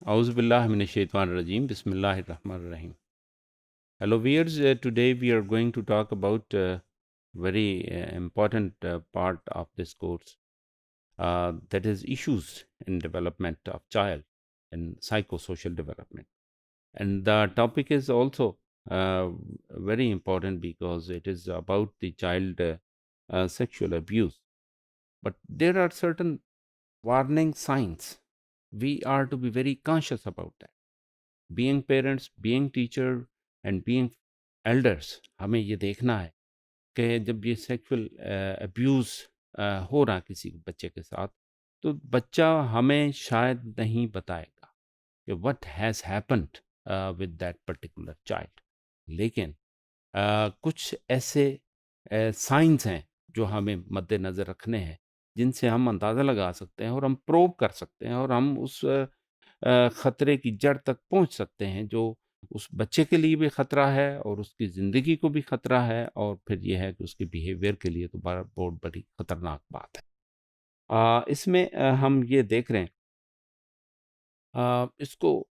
Auzubillahi Bismillahirrahmanirrahim. Hello viewers, today we are going to talk about very important part of this course, that is issues in development of child and psychosocial development. And the topic is also uh, very important because it is about the child sexual abuse. But there are certain warning signs. We are to be very conscious about that. Being parents, being teacher and being elders, हमें ये देखना है कि जब ये sexual abuse हो रहा किसी बच्चे के साथ, तो बच्चा हमें शायद नहीं बताएगा कि what has happened with that particular child. लेकिन कुछ ऐसे साइंस हैं जो हमें मद्देनज़र रखने हैं, जिनसे हम अंदाज़ा लगा सकते हैं और हम प्रोब कर सकते हैं और हम उस खतरे की जड़ तक पहुँच सकते हैं, जो उस बच्चे के लिए भी खतरा है और उसकी ज़िंदगी को भी खतरा है, और फिर ये है कि उसके बिहेवियर के लिए तो बहुत बड़ी खतरनाक बात है। इसमें हम ये देख रहे हैं, इसको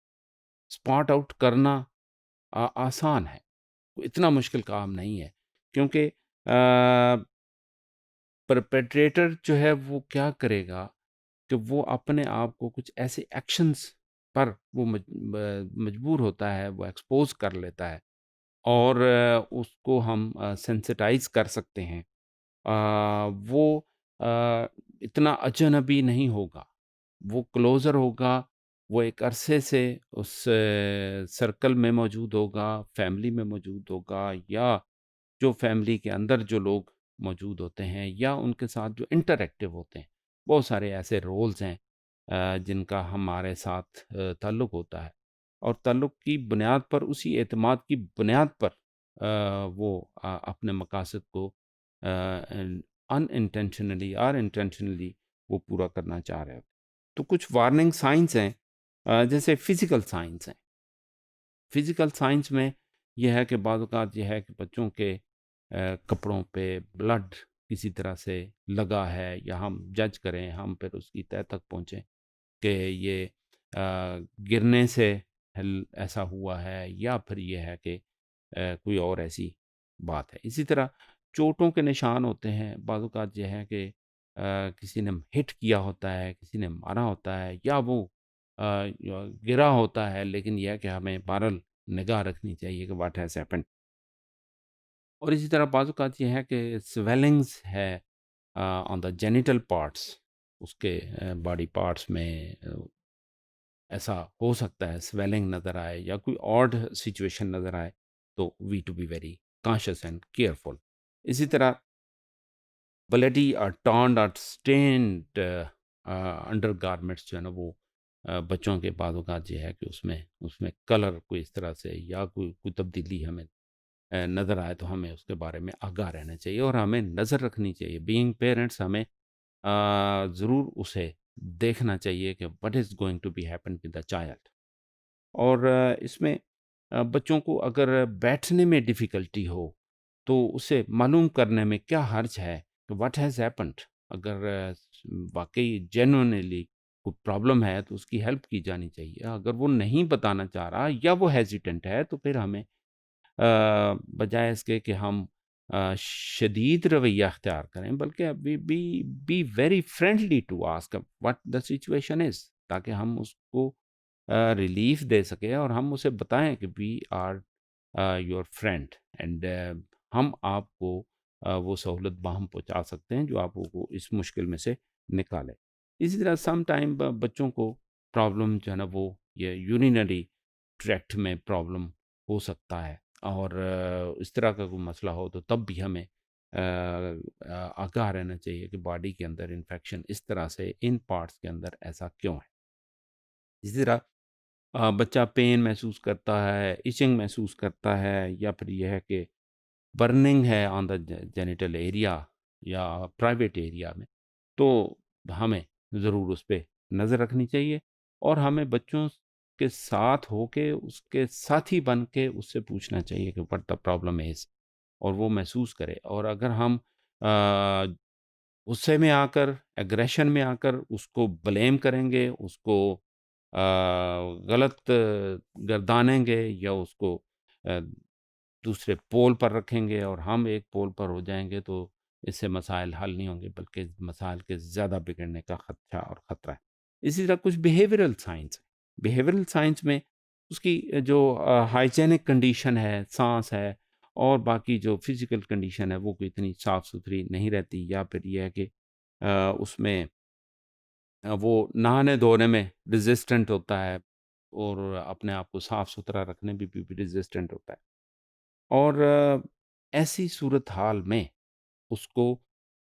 स्पॉट आउट करना आसान है, कोई इतना मुश्किल काम नहीं है, क्योंकि परपेट्रेटर जो है वो क्या करेगा कि वो अपने आप को कुछ ऐसे एक्शंस पर वो मजबूर होता है, वो एक्सपोज़ कर लेता है, और उसको हम सेंसिटाइज़ कर सकते हैं। वो अ, इतना अजनबी नहीं होगा, वो क्लोज़र होगा, वो एक अरसे से उस सर्कल में मौजूद होगा, फैमिली में मौजूद होगा, या जो फैमिली के अंदर जो लोग मौजूद होते हैं या उनके साथ जो इंटरैक्टिव होते हैं। बहुत सारे ऐसे रोल्स हैं जिनका हमारे साथ ताल्लुक़ होता है, और ताल्लुक़ की बुनियाद पर, उसी एतमाद की बुनियाद पर वो अपने मकासद को अनइंटेंशनली और इंटेंशनली वो पूरा करना चाह रहे होते हैं। तो कुछ वार्निंग साइंस हैं, जैसे फ़िज़िकल साइंस हैं। फ़िज़िकल साइंस में ये है कि बाज़ औक़ात ये है कि बच्चों के कपड़ों पे ब्लड किसी तरह से लगा है, या हम जज करें, हम फिर उसकी तह तक पहुँचे कि ये गिरने से ऐसा हुआ है, या फिर ये है कि कोई और ऐसी बात है। इसी तरह चोटों के निशान होते हैं, बाज़ औक़ात ये है कि किसी ने हिट किया होता है, किसी ने मारा होता है, या वो गिरा होता है, लेकिन यह है कि हमें बहरहाल निगाह रखनी चाहिए कि व्हाट हैज़ हैपेंड। और इसी तरह बाज़ औक़ात ये है कि स्वेलिंग्स है ऑन द जेनिटल पार्ट्स, उसके बॉडी पार्ट्स में ऐसा हो सकता है, स्वेलिंग नज़र आए या कोई ऑड सिचुएशन नज़र आए, तो we to be very cautious and careful. इसी तरह ब्लडी टॉर्न और स्टेन्ड अंडरगारमेंट्स जो है ना, वो बच्चों के बाद औक़ात ये है कि उसमें उसमें कलर कोई इस तरह से या कोई तब्दीली हमें नज़र आए, तो हमें उसके बारे में आगाह रहना चाहिए और हमें नज़र रखनी चाहिए। बीइंग पेरेंट्स हमें ज़रूर उसे देखना चाहिए कि what is going to be happen with the child. और इसमें बच्चों को अगर बैठने में डिफ़िकल्टी हो, तो उसे मालूम करने में क्या हर्ज है कि व्हाट हैज़ हैपेंड। अगर वाक़ई जेन्युइनली कोई प्रॉब्लम है, तो उसकी हेल्प की जानी चाहिए। अगर वो नहीं बताना चाह रहा या वो हेज़िटेंट है, तो फिर हमें बजाय इसके कि हम शदीद रवैया अख्तियार करें, बल्कि be very friendly to ask what the situation is, ताकि हम उसको रिलीफ़ दे सकें और हम उसे बताएँ कि we are your friend, and हम आपको वो सहूलत बाहम पहुँचा सकते हैं जो आपको इस मुश्किल में से निकाले। इसी तरह सम टाइम बच्चों को प्रॉब्लम जो है ना, वो ये यूरिनरी ट्रैक्ट में प्रॉब्लम हो सकता है, और इस तरह का कोई मसला हो, तो तब भी हमें आगाह रहना चाहिए कि बॉडी के अंदर इन्फेक्शन इस तरह से इन पार्ट्स के अंदर ऐसा क्यों है। इसी तरह बच्चा पेन महसूस करता है, इचिंग महसूस करता है, या फिर यह है कि बर्निंग है ऑन द जेनिटल एरिया या प्राइवेट एरिया में, तो हमें ज़रूर उस पे नज़र रखनी चाहिए, और हमें बच्चों के साथ होके, उसके साथी बन के उससे पूछना चाहिए कि व्हाट द प्रॉब्लम इज़, और वो महसूस करे। और अगर हम अ, गुस्से में आकर, एग्रेशन में आकर उसको ब्लेम करेंगे, उसको गलत गर्दानेंगे या उसको अ, दूसरे पोल पर रखेंगे और हम एक पोल पर हो जाएंगे, तो इससे मसाइल हल नहीं होंगे, बल्कि मसाइल के ज़्यादा बिगड़ने का खदशा और ख़तरा है। इसी तरह कुछ बिहेवियरल साइंस है। बिहेवियरल साइंस में उसकी जो हाइजीनिक कंडीशन है, सांस है और बाकी जो फिज़िकल कंडीशन है, वो कोई इतनी साफ़ सुथरी नहीं रहती, या फिर ये है कि उसमें वो नहाने धोने में रेजिस्टेंट होता है और अपने आप को साफ़ सुथरा रखने में भी रेजिस्टेंट होता है। और ऐसी सूरत हाल में उसको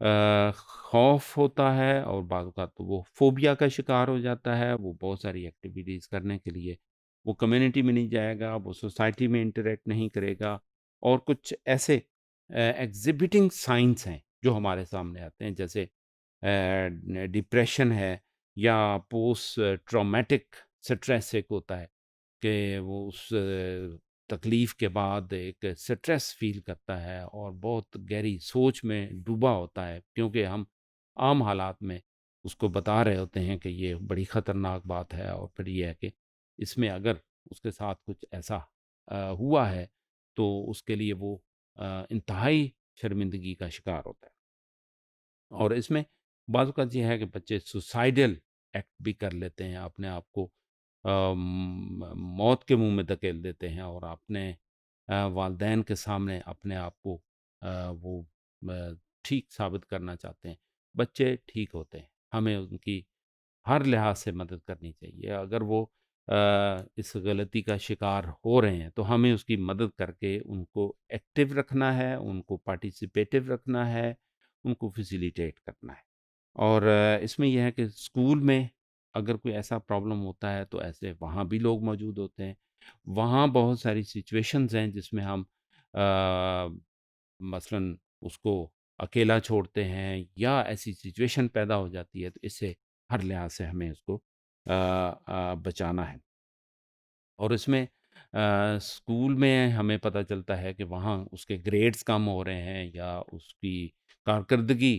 खौफ होता है और बाज़ औक़ात तो वो फ़ोबिया का शिकार हो जाता है। वो बहुत सारी एक्टिविटीज़ करने के लिए वो कम्युनिटी में नहीं जाएगा, वो सोसाइटी में इंटरैक्ट नहीं करेगा, और कुछ ऐसे एग्ज़िबिटिंग साइन्स हैं जो हमारे सामने आते हैं, जैसे डिप्रेशन है या पोस्ट ट्रॉमेटिक स्ट्रेस एक होता है कि वो उस तकलीफ़ के बाद एक स्ट्रेस फ़ील करता है और बहुत गहरी सोच में डूबा होता है, क्योंकि हम आम हालात में उसको बता रहे होते हैं कि ये बड़ी ख़तरनाक बात है, और फिर ये है कि इसमें अगर उसके साथ कुछ ऐसा हुआ है, तो उसके लिए वो इंतहाई शर्मिंदगी का शिकार होता है। और इसमें बाज़ औक़ात ये है कि बच्चे सुसाइडल एक्ट भी कर लेते हैं, अपने आप को मौत के मुँह में धकेल देते हैं और अपने वालदैन के सामने अपने आप को वो ठीक साबित करना चाहते हैं। बच्चे ठीक होते हैं, हमें उनकी हर लिहाज से मदद करनी चाहिए। अगर वो इस गलती का शिकार हो रहे हैं, तो हमें उसकी मदद करके उनको एक्टिव रखना है, उनको पार्टिसिपेटिव रखना है, उनको फैसिलिटेट करना है। और इसमें यह है कि स्कूल में अगर कोई ऐसा प्रॉब्लम होता है, तो ऐसे वहाँ भी लोग मौजूद होते हैं। वहाँ बहुत सारी सिचुएशंस हैं जिसमें हम मसलन उसको अकेला छोड़ते हैं या ऐसी सिचुएशन पैदा हो जाती है, तो इससे हर लिहाज से हमें उसको बचाना है। और इसमें स्कूल में हमें पता चलता है कि वहाँ उसके ग्रेड्स कम हो रहे हैं या उसकी कारकर्दगी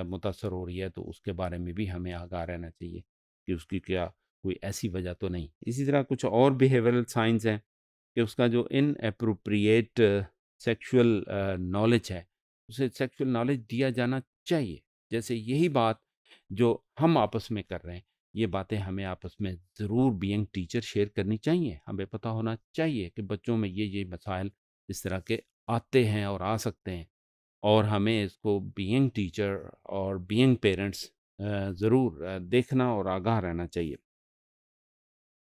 मुतासर हो रही है, तो उसके बारे में भी हमें आगाह रहना चाहिए कि उसकी क्या कोई ऐसी वजह तो नहीं। इसी तरह कुछ और बिहेवियरल साइंस हैं कि उसका जो इनएप्रोप्रिएट सेक्सुअल नॉलेज है, उसे सेक्सुअल नॉलेज दिया जाना चाहिए। जैसे यही बात जो हम आपस में कर रहे हैं, ये बातें हमें आपस में ज़रूर बीइंग टीचर शेयर करनी चाहिए। हमें पता होना चाहिए कि बच्चों में ये मसाइल इस तरह के आते हैं और आ सकते हैं, और हमें इसको बीइंग टीचर और बीइंग पेरेंट्स ज़रूर देखना और आगाह रहना चाहिए।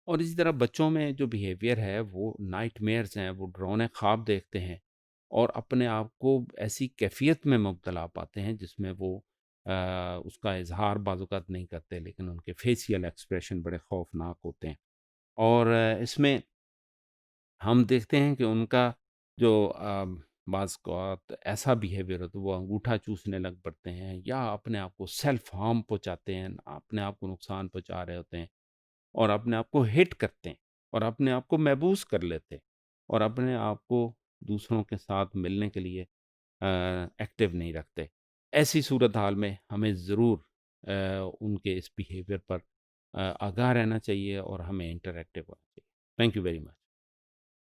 और इसी तरह बच्चों में जो बिहेवियर है, वो नाइटमेयर्स हैं, वो डरावने ख्वाब देखते हैं और अपने आप को ऐसी कैफ़ियत में मुब्तला पाते हैं जिसमें वो उसका इज़हार बाज़-औक़ात नहीं करते, लेकिन उनके फ़ेशियल एक्सप्रेशन बड़े ख़ौफ़नाक होते हैं। और इसमें हम देखते हैं कि उनका जो बाज़-औक़ात ऐसा बिहेवियर होता है, वो अंगूठा चूसने लग पड़ते हैं या अपने आप को सेल्फ़ हार्म पहुँचाते हैं, अपने आप को नुकसान पहुँचा रहे होते हैं। और अपने आप को हिट करते हैं और अपने आप को महबूस कर लेते हैं और अपने आप को दूसरों के साथ मिलने के लिए एक्टिव नहीं रखते। ऐसी सूरत हाल में हमें ज़रूर उनके इस बिहेवियर पर आगाह रहना चाहिए और हमें इंटरैक्टिव होना चाहिए। Thank you very much.